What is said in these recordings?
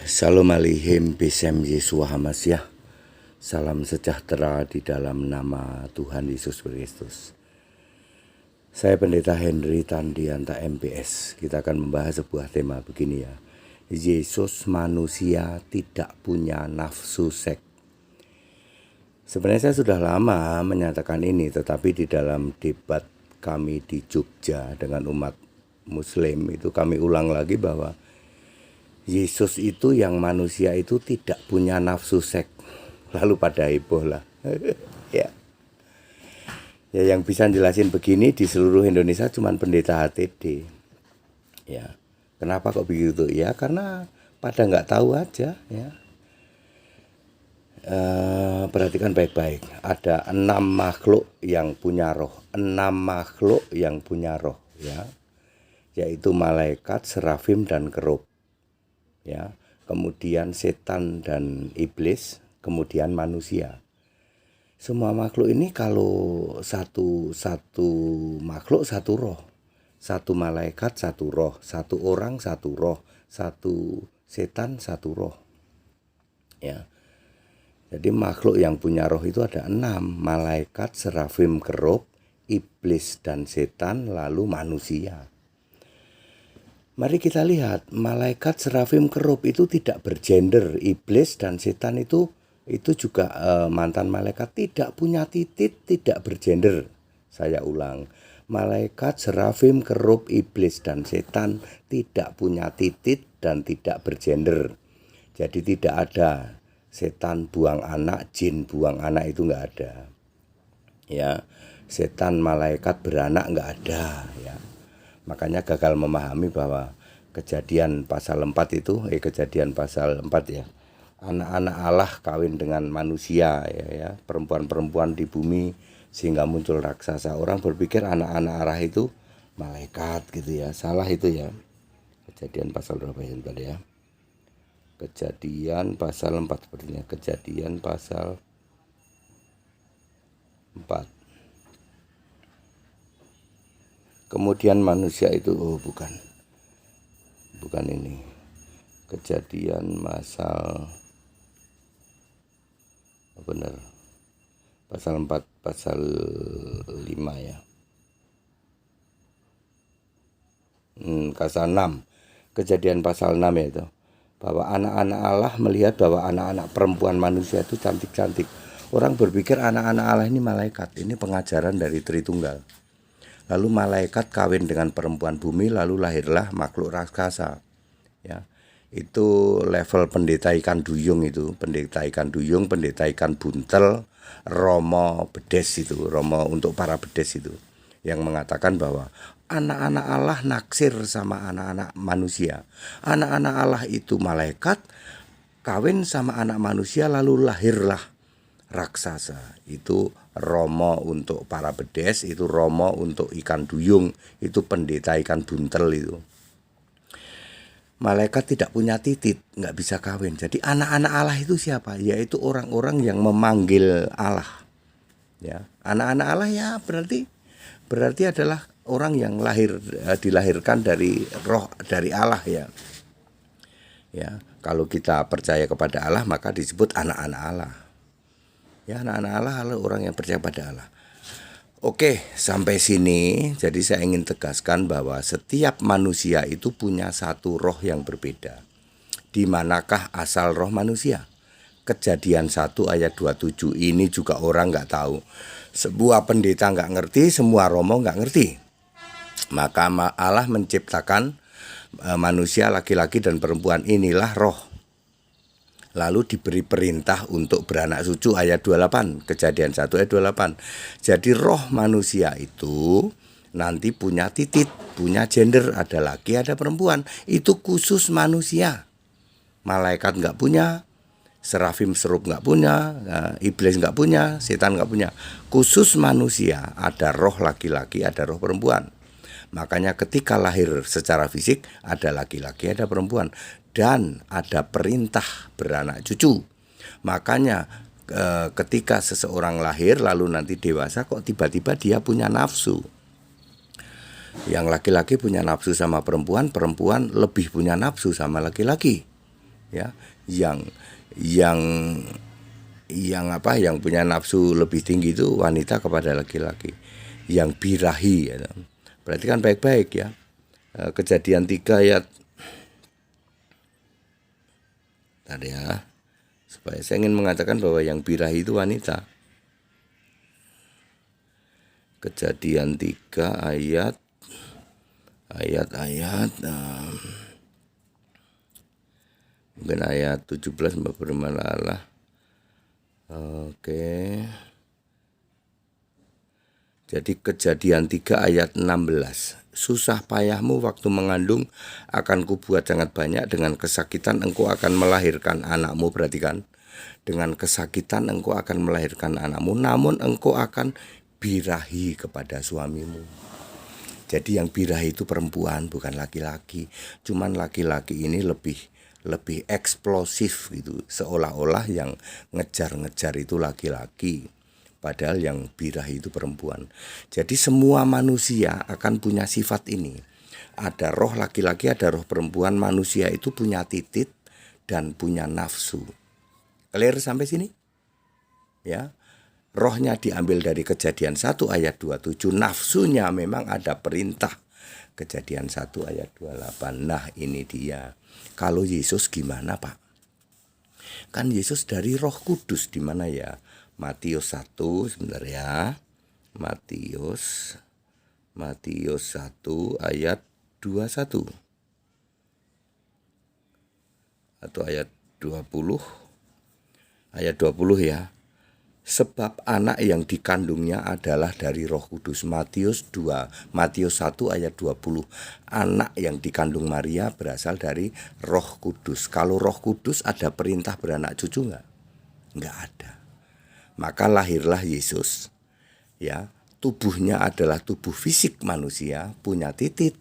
Shalom Aleichem Besem Yeshua Hamasyah. Salam sejahtera di dalam nama Tuhan Yesus Kristus. Saya Pendeta Henry Tandianta MPS. Kita akan membahas sebuah tema begini ya. Yesus manusia tidak punya nafsu seks. Sebenarnya saya sudah lama menyatakan ini, tetapi di dalam debat kami di Jogja dengan umat Muslim itu kami ulang lagi bahwa Yesus itu yang manusia itu tidak punya nafsu seks. Lalu pada heboh lah. Ya, yang bisa jelasin begini di seluruh Indonesia cuman pendeta HTD. Ya, kenapa kok begitu? Ya karena pada nggak tahu aja. Ya, perhatikan baik-baik. Ada 6 makhluk yang punya roh. 6 makhluk yang punya roh. Ya, yaitu malaikat, serafim, dan kerub. Ya, kemudian setan dan iblis, kemudian manusia. Semua makhluk ini kalau satu makhluk satu roh, satu malaikat satu roh, satu orang satu roh, satu setan satu roh. Ya, jadi makhluk yang punya roh itu ada 6, malaikat, serafim, kerub, iblis dan setan, lalu manusia. Mari kita lihat, malaikat, serafim, kerub itu tidak bergender. Iblis dan setan itu juga mantan malaikat, tidak punya titik, tidak bergender. Saya ulang, malaikat, serafim, kerub, iblis dan setan tidak punya titik dan tidak bergender. Jadi tidak ada setan buang anak, jin buang anak, itu enggak ada. Ya, setan malaikat beranak enggak ada, ya. Makanya gagal memahami bahwa Kejadian pasal 4 itu Kejadian pasal 4 ya. Anak-anak Allah kawin dengan manusia ya, perempuan-perempuan di bumi sehingga muncul raksasa. Orang berpikir anak-anak Allah itu malaikat gitu ya. Salah itu ya. Kejadian pasal berapa ya tadi ya? Kejadian pasal 4 sepertinya. Kejadian pasal 4. Kemudian manusia itu bukan ini. Kejadian pasal benar. Pasal 4 pasal 5 ya. Pasal 6. Kejadian pasal 6 ya itu. Bahwa anak-anak Allah melihat bahwa anak-anak perempuan manusia itu cantik-cantik. Orang berpikir anak-anak Allah ini malaikat. Ini pengajaran dari Tritunggal. Lalu malaikat kawin dengan perempuan bumi, lalu lahirlah makhluk raksasa. Ya, itu level pendeta ikan duyung itu, pendeta ikan duyung, pendeta ikan buntel, romo bedes itu, romo untuk para bedes itu, yang mengatakan bahwa anak-anak Allah naksir sama anak-anak manusia. Anak-anak Allah itu malaikat, kawin sama anak manusia, lalu lahirlah raksasa. Itu romo untuk para bedes, itu romo untuk ikan duyung, itu pendeta ikan buntel itu. Malaikat tidak punya titik, nggak bisa kawin. Jadi anak-anak Allah itu siapa? Yaitu orang-orang yang memanggil Allah. Ya, anak-anak Allah ya berarti adalah orang yang dilahirkan dari roh dari Allah ya. Ya, kalau kita percaya kepada Allah maka disebut anak-anak Allah. Ya, anak-anak Allah adalah orang yang percaya pada Allah. Oke, sampai sini jadi saya ingin tegaskan bahwa setiap manusia itu punya satu roh yang berbeda. Di manakah asal roh manusia? Kejadian 1 ayat 27 ini juga orang nggak tahu. Sebuah pendeta nggak ngerti, semua romo nggak ngerti. Maka Allah menciptakan manusia laki-laki dan perempuan, inilah roh. Lalu diberi perintah untuk beranak cucu ayat 28, Kejadian 1 ayat 28. Jadi roh manusia itu nanti punya titik, punya gender, ada laki ada perempuan. Itu khusus manusia. Malaikat nggak punya, serafim serub nggak punya, iblis nggak punya, setan nggak punya. Khusus manusia, ada roh laki-laki, ada roh perempuan. Makanya ketika lahir secara fisik ada laki-laki, ada perempuan. Dan ada perintah beranak cucu. Makanya ketika seseorang lahir lalu nanti dewasa kok tiba-tiba dia punya nafsu. Yang laki-laki punya nafsu sama perempuan, perempuan lebih punya nafsu sama laki-laki. ya, yang yang punya nafsu lebih tinggi itu wanita kepada laki-laki yang birahi ya. Perhatikan baik-baik ya. Kejadian 3 ayat tadi ya, supaya saya ingin mengatakan bahwa yang birahi itu wanita. Kejadian 3 ayat mungkin ayat 17 berfirman Allah. Oke. Jadi Kejadian 3 ayat 16. Susah payahmu waktu mengandung akan kubuat sangat banyak, dengan kesakitan engkau akan melahirkan anakmu. Perhatikan, dengan kesakitan engkau akan melahirkan anakmu, namun engkau akan birahi kepada suamimu. Jadi yang birahi itu perempuan, bukan laki-laki. Cuman laki-laki ini lebih eksplosif gitu, seolah-olah yang ngejar-ngejar itu laki-laki. Padahal yang birahi itu perempuan. Jadi semua manusia akan punya sifat ini. Ada roh laki-laki, ada roh perempuan. Manusia itu punya titik dan punya nafsu. Clear sampai sini? Ya. Rohnya diambil dari Kejadian 1 ayat 27. Nafsunya memang ada perintah. Kejadian 1 ayat 28. Nah, ini dia. Kalau Yesus gimana, Pak? Kan Yesus dari Roh Kudus, di mana ya? Matius 1 sebentar ya. Matius 1 ayat 21 atau ayat 20. Ayat 20 ya. Sebab anak yang dikandungnya adalah dari Roh Kudus. Matius 1 ayat 20. Anak yang dikandung Maria berasal dari Roh Kudus. Kalau Roh Kudus ada perintah beranak cucu enggak? Enggak ada. Maka lahirlah Yesus, ya, tubuhnya adalah tubuh fisik manusia, punya titik,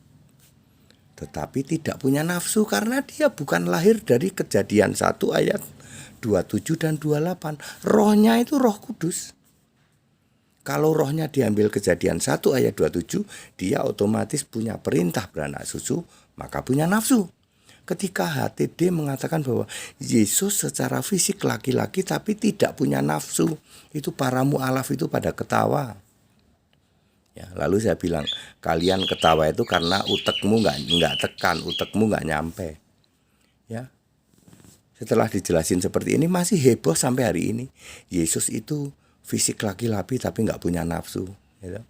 tetapi tidak punya nafsu karena dia bukan lahir dari Kejadian 1 ayat 27 dan 28. Rohnya itu Roh Kudus. Kalau rohnya diambil Kejadian 1 ayat 27, dia otomatis punya perintah beranak cucu, maka punya nafsu. Ketika HTD mengatakan bahwa Yesus secara fisik laki-laki tapi tidak punya nafsu, itu para mu'alaf itu pada ketawa. Ya, lalu saya bilang, kalian ketawa itu karena utekmu nggak tekan, utekmu nggak nyampe. Ya, setelah dijelasin seperti ini masih heboh sampai hari ini. Yesus itu fisik laki-laki tapi nggak punya nafsu. Ya.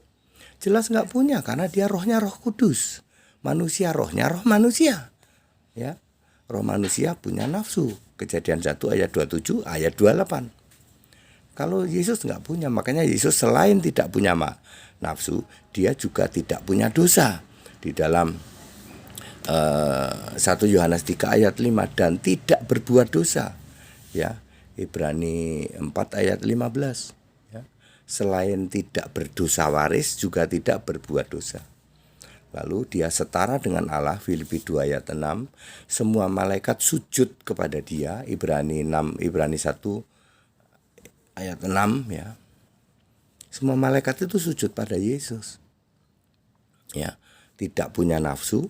Jelas nggak punya karena dia rohnya Roh Kudus. Manusia rohnya roh manusia. Ya, roh manusia punya nafsu. Kejadian 1 ayat 27 ayat 28. Kalau Yesus nggak punya, makanya Yesus selain tidak punya nafsu, dia juga tidak punya dosa. Di dalam 1 Yohanes 3 ayat 5, dan tidak berbuat dosa. Ya, Ibrani 4 ayat 15. Ya, selain tidak berdosa waris, juga tidak berbuat dosa. Lalu dia setara dengan Allah, Filipi 2 ayat 6. Semua malaikat sujud kepada dia, Ibrani 1 ayat 6 ya. Semua malaikat itu sujud pada Yesus. Ya, tidak punya nafsu,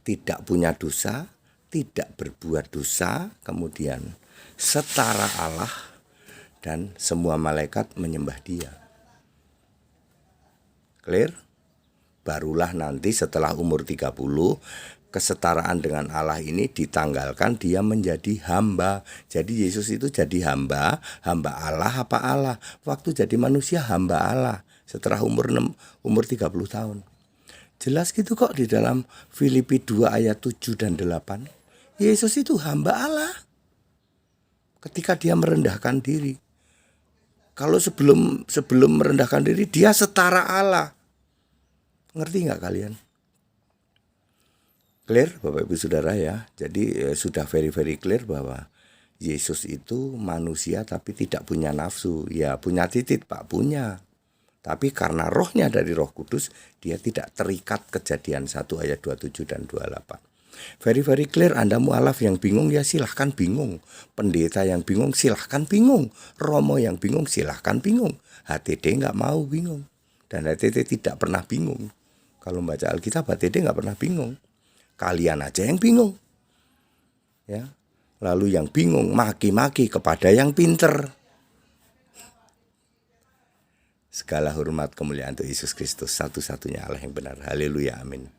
tidak punya dosa, tidak berbuat dosa, kemudian setara Allah, dan semua malaikat menyembah dia. Clear? Barulah nanti setelah umur 30, kesetaraan dengan Allah ini ditanggalkan, dia menjadi hamba. Jadi Yesus itu jadi hamba Allah apa Allah? Waktu jadi manusia hamba Allah setelah umur 30 tahun. Jelas gitu kok di dalam Filipi 2 ayat 7 dan 8. Yesus itu hamba Allah ketika dia merendahkan diri. Kalau sebelum merendahkan diri, dia setara Allah. Ngerti nggak kalian? Clear Bapak Ibu Saudara ya. Jadi sudah very clear bahwa Yesus itu manusia tapi tidak punya nafsu. Ya punya titik Pak, punya. Tapi karena rohnya dari Roh Kudus, dia tidak terikat. Kejadian 1 ayat 27 dan 28. Very clear. Anda mu'alaf yang bingung ya silahkan bingung. Pendeta yang bingung silahkan bingung. Romo yang bingung silahkan bingung. HTD nggak mau bingung. Dan HTD tidak pernah bingung. Kalau membaca Alkitab, HTD nggak pernah bingung. Kalian aja yang bingung. Ya, Lalu yang bingung maki-maki kepada yang pinter. Segala hormat kemuliaan untuk Yesus Kristus, satu-satunya Allah yang benar. Haleluya, amin.